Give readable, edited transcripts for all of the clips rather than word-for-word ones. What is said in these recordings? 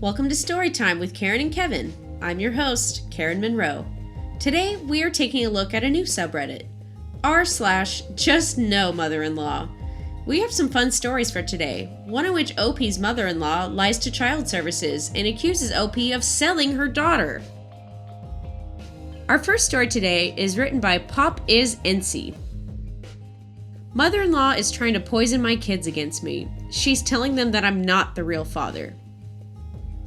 Welcome to Storytime with Karen and Kevin. I'm your host, Karen Monroe. Today, we are taking a look at a new subreddit, r/justNOmother-in-law. We have some fun stories for today, one in which OP's mother-in-law lies to child services and accuses OP of selling her daughter. Our first story today is written by Pop is NC. Mother-in-law is trying to poison my kids against me. She's telling them that I'm not the real father.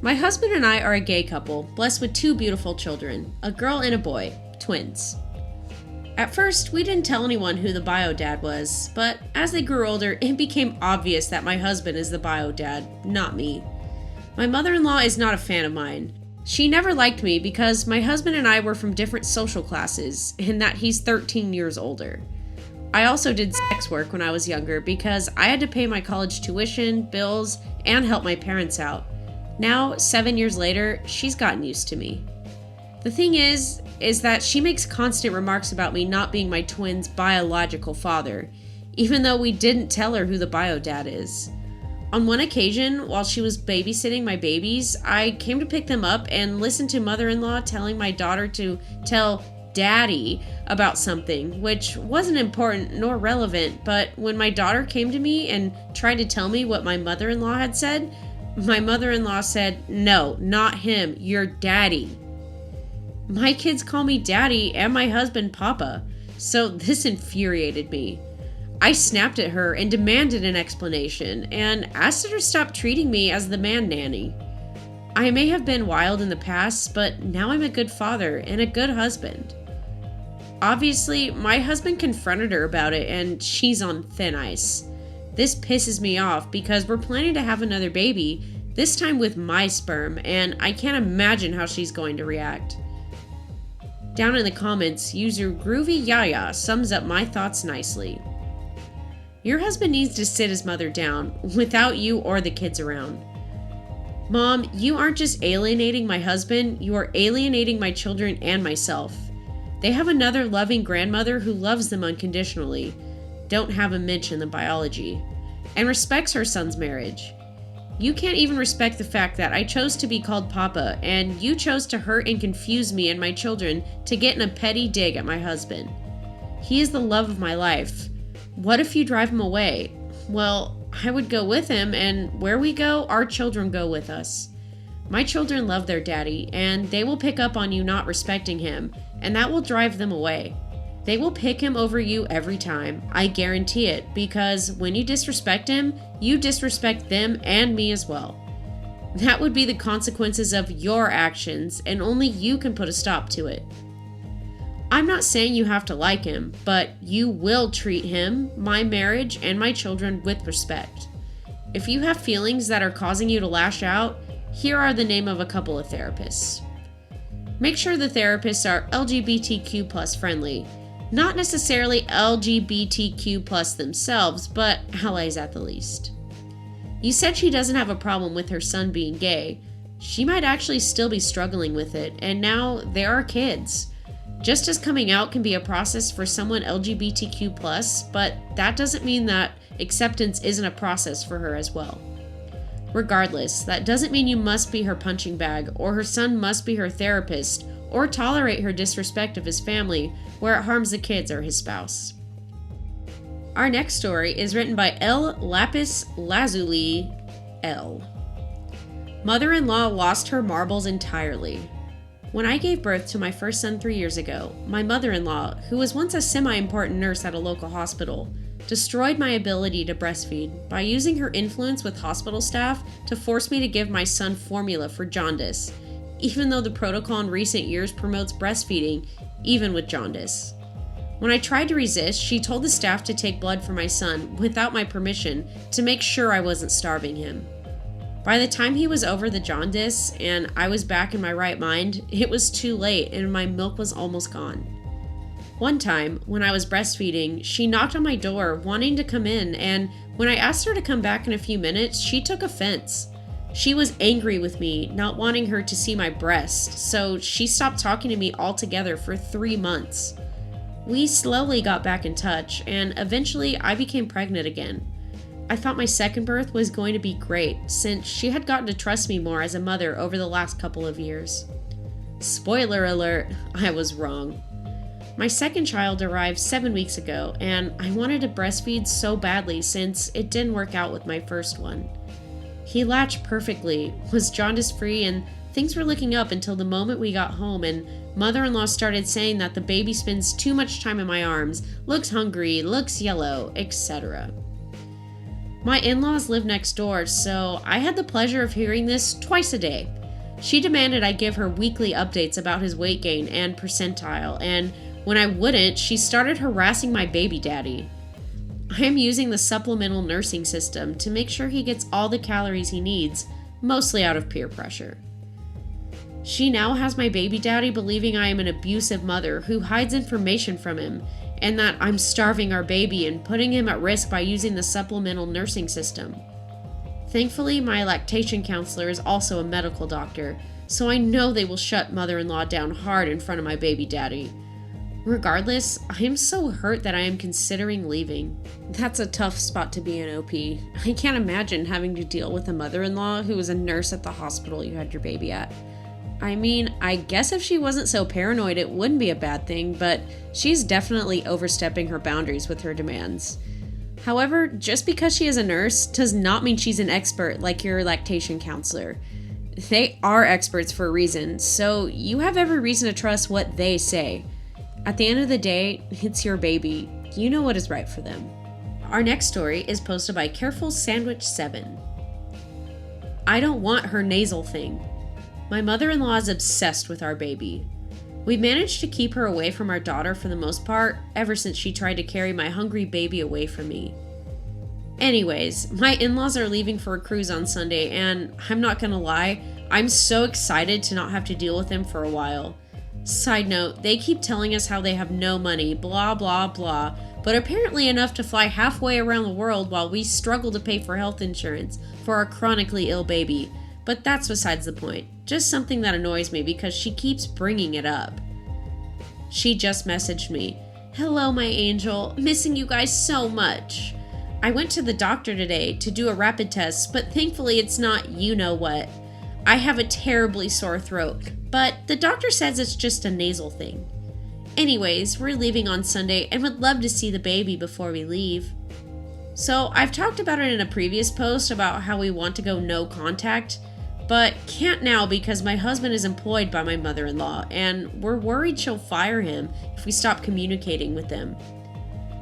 My husband and I are a gay couple, blessed with two beautiful children, a girl and a boy, twins. At first, we didn't tell anyone who the bio dad was, but as they grew older, it became obvious that my husband is the bio dad, not me. My mother-in-law is not a fan of mine. She never liked me because my husband and I were from different social classes, and that he's 13 years older. I also did sex work when I was younger because I had to pay my college tuition, bills, and help my parents out. Now, 7 years later, she's gotten used to me. The thing is that she makes constant remarks about me not being my twins' biological father, even though we didn't tell her who the bio dad is. On one occasion, while she was babysitting my babies, I came to pick them up and listened to mother-in-law telling my daughter to tell Daddy about something, which wasn't important nor relevant, but when my daughter came to me and tried to tell me what my mother-in-law had said, my mother-in-law said, "No, not him, your daddy." My kids call me daddy and my husband papa, so this infuriated me. I snapped at her and demanded an explanation and asked her to stop treating me as the man nanny. I may have been wild in the past, but now I'm a good father and a good husband. Obviously, my husband confronted her about it and she's on thin ice. This pisses me off because we're planning to have another baby, this time with my sperm, and I can't imagine how she's going to react. Down in the comments, user Groovy Yaya sums up my thoughts nicely. Your husband needs to sit his mother down, without you or the kids around. Mom, you aren't just alienating my husband, you are alienating my children and myself. They have another loving grandmother who loves them unconditionally, don't have a mention the biology, and respects her son's marriage. You can't even respect the fact that I chose to be called Papa, and you chose to hurt and confuse me and my children to get in a petty dig at my husband. He is the love of my life. What if you drive him away? Well, I would go with him, and where we go, our children go with us. My children love their daddy, and they will pick up on you not respecting him, and that will drive them away. They will pick him over you every time, I guarantee it, because when you disrespect him, you disrespect them and me as well. That would be the consequences of your actions, and only you can put a stop to it. I'm not saying you have to like him, but you will treat him, my marriage, and my children with respect. If you have feelings that are causing you to lash out, here are the name of a couple of therapists. Make sure the therapists are LGBTQ+ friendly. Not necessarily LGBTQ+ themselves, but allies at the least. You said she doesn't have a problem with her son being gay. She might actually still be struggling with it, and now there are kids. Just as coming out can be a process for someone LGBTQ+, but that doesn't mean that acceptance isn't a process for her as well. Regardless, that doesn't mean you must be her punching bag, or her son must be her therapist, or tolerate her disrespect of his family where it harms the kids or his spouse. Our next story is written by L. Lapis Lazuli L. Mother-in-law lost her marbles entirely. When I gave birth to my first son 3 years ago, my mother-in-law, who was once a semi-important nurse at a local hospital, destroyed my ability to breastfeed by using her influence with hospital staff to force me to give my son formula for jaundice, even though the protocol in recent years promotes breastfeeding, even with jaundice. When I tried to resist, she told the staff to take blood from my son without my permission to make sure I wasn't starving him. By the time he was over the jaundice and I was back in my right mind, it was too late and my milk was almost gone. One time, when I was breastfeeding, she knocked on my door wanting to come in, and when I asked her to come back in a few minutes, she took offense. She was angry with me, not wanting her to see my breast, so she stopped talking to me altogether for 3 months. We slowly got back in touch, and eventually I became pregnant again. I thought my second birth was going to be great, since she had gotten to trust me more as a mother over the last couple of years. Spoiler alert, I was wrong. My second child arrived 7 weeks ago, and I wanted to breastfeed so badly since it didn't work out with my first one. He latched perfectly, was jaundice-free, and things were looking up until the moment we got home and mother-in-law started saying that the baby spends too much time in my arms, looks hungry, looks yellow, etc. My in-laws live next door, so I had the pleasure of hearing this twice a day. She demanded I give her weekly updates about his weight gain and percentile, and when I wouldn't, she started harassing my baby daddy. I am using the supplemental nursing system to make sure he gets all the calories he needs, mostly out of peer pressure. She now has my baby daddy believing I am an abusive mother who hides information from him, and that I'm starving our baby and putting him at risk by using the supplemental nursing system. Thankfully, my lactation counselor is also a medical doctor, so I know they will shut mother-in-law down hard in front of my baby daddy. Regardless, I am so hurt that I am considering leaving. That's a tough spot to be in, OP. I can't imagine having to deal with a mother-in-law who was a nurse at the hospital you had your baby at. I mean, I guess if she wasn't so paranoid, it wouldn't be a bad thing, but she's definitely overstepping her boundaries with her demands. However, just because she is a nurse does not mean she's an expert like your lactation counselor. They are experts for a reason, so you have every reason to trust what they say. At the end of the day, it's your baby. You know what is right for them. Our next story is posted by Careful Sandwich 7. I don't want her nasal thing. My mother-in-law is obsessed with our baby. We've managed to keep her away from our daughter for the most part, ever since she tried to carry my hungry baby away from me. Anyways, my in-laws are leaving for a cruise on Sunday, and I'm not gonna lie, I'm so excited to not have to deal with them for a while. Side note, they keep telling us how they have no money, blah blah blah, but apparently enough to fly halfway around the world while we struggle to pay for health insurance for our chronically ill baby. But that's besides the point. Just something that annoys me because she keeps bringing it up. She just messaged me, "Hello, my angel. Missing you guys so much. I went to the doctor today to do a rapid test, but thankfully it's not you know what. I have a terribly sore throat, but the doctor says it's just a nasal thing. Anyways, we're leaving on Sunday and would love to see the baby before we leave." So I've talked about it in a previous post about how we want to go no contact, but can't now because my husband is employed by my mother-in-law and we're worried she'll fire him if we stop communicating with them.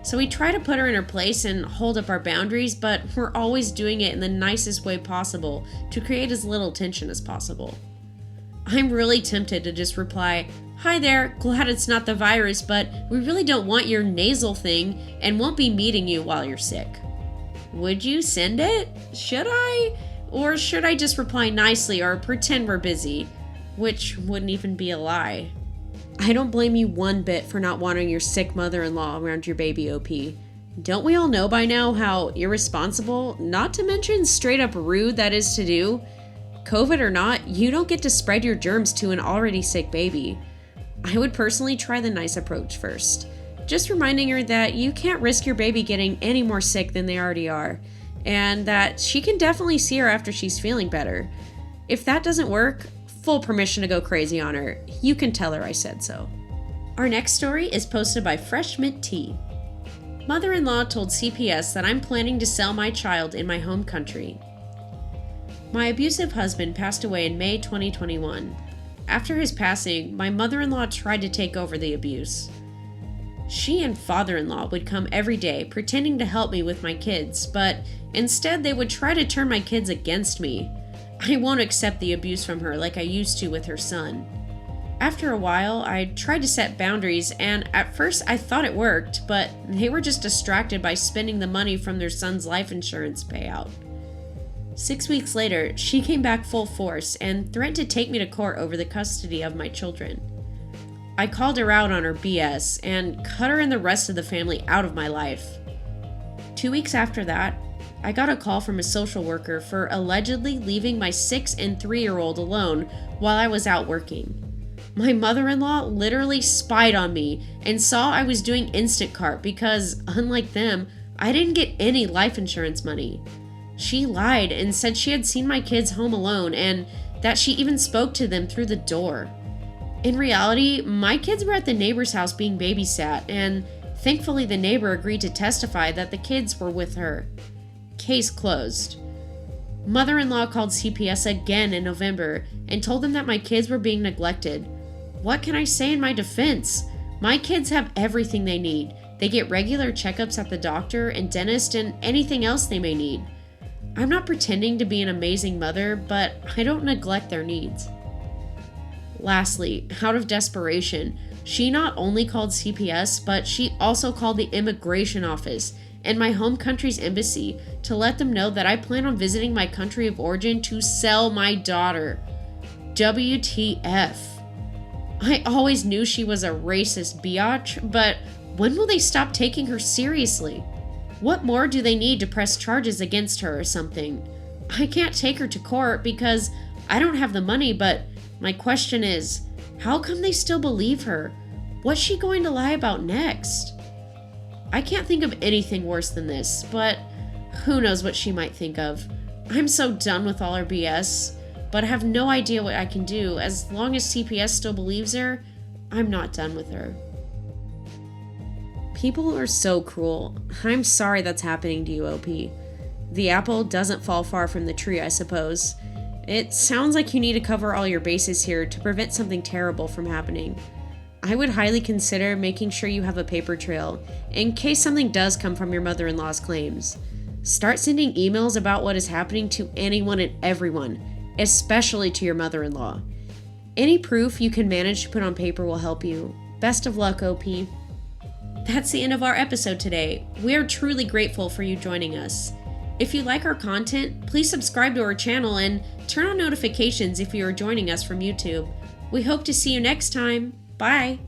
So we try to put her in her place and hold up our boundaries, but we're always doing it in the nicest way possible to create as little tension as possible. I'm really tempted to just reply, "Hi there, glad it's not the virus, but we really don't want your nasal thing and won't be meeting you while you're sick." Would you send it? Should I? Or should I just reply nicely or pretend we're busy? Which wouldn't even be a lie. I don't blame you one bit for not wanting your sick mother-in-law around your baby, OP. Don't we all know by now how irresponsible, not to mention straight up rude that is to do? COVID or not, you don't get to spread your germs to an already sick baby. I would personally try the nice approach first. Just reminding her that you can't risk your baby getting any more sick than they already are, and that she can definitely see her after she's feeling better. If that doesn't work, full permission to go crazy on her. You can tell her I said so. Our next story is posted by Fresh Mint Tea. Mother-in-law told CPS that I'm planning to sell my child in my home country. My abusive husband passed away in May 2021. After his passing, my mother-in-law tried to take over the abuse. She and father-in-law would come every day pretending to help me with my kids, but instead they would try to turn my kids against me. I won't accept the abuse from her like I used to with her son. After a while, I tried to set boundaries, and at first I thought it worked, but they were just distracted by spending the money from their son's life insurance payout. 6 weeks later, she came back full force and threatened to take me to court over the custody of my children. I called her out on her BS and cut her and the rest of the family out of my life. 2 weeks after that, I got a call from a social worker for allegedly leaving my 6 and 3-year-old alone while I was out working. My mother-in-law literally spied on me and saw I was doing Instacart because, unlike them, I didn't get any life insurance money. She lied and said she had seen my kids home alone and that she even spoke to them through the door. In reality, my kids were at the neighbor's house being babysat, and thankfully the neighbor agreed to testify that the kids were with her. Case closed. Mother-in-law called CPS again in November and told them that my kids were being neglected. What can I say in my defense? My kids have everything they need. They get regular checkups at the doctor and dentist and anything else they may need. I'm not pretending to be an amazing mother, but I don't neglect their needs. Lastly, out of desperation, she not only called CPS, but she also called the immigration office and my home country's embassy to let them know that I plan on visiting my country of origin to sell my daughter. WTF. I always knew she was a racist biatch, but when will they stop taking her seriously? What more do they need to press charges against her or something? I can't take her to court because I don't have the money, but my question is, how come they still believe her? What's she going to lie about next? I can't think of anything worse than this, but who knows what she might think of. I'm so done with all her BS, but I have no idea what I can do. As long as CPS still believes her, I'm not done with her. People are so cruel. I'm sorry that's happening to you, OP. The apple doesn't fall far from the tree, I suppose. It sounds like you need to cover all your bases here to prevent something terrible from happening. I would highly consider making sure you have a paper trail in case something does come from your mother-in-law's claims. Start sending emails about what is happening to anyone and everyone, especially to your mother-in-law. Any proof you can manage to put on paper will help you. Best of luck, OP. That's the end of our episode today. We are truly grateful for you joining us. If you like our content, please subscribe to our channel and turn on notifications if you are joining us from YouTube. We hope to see you next time. Bye!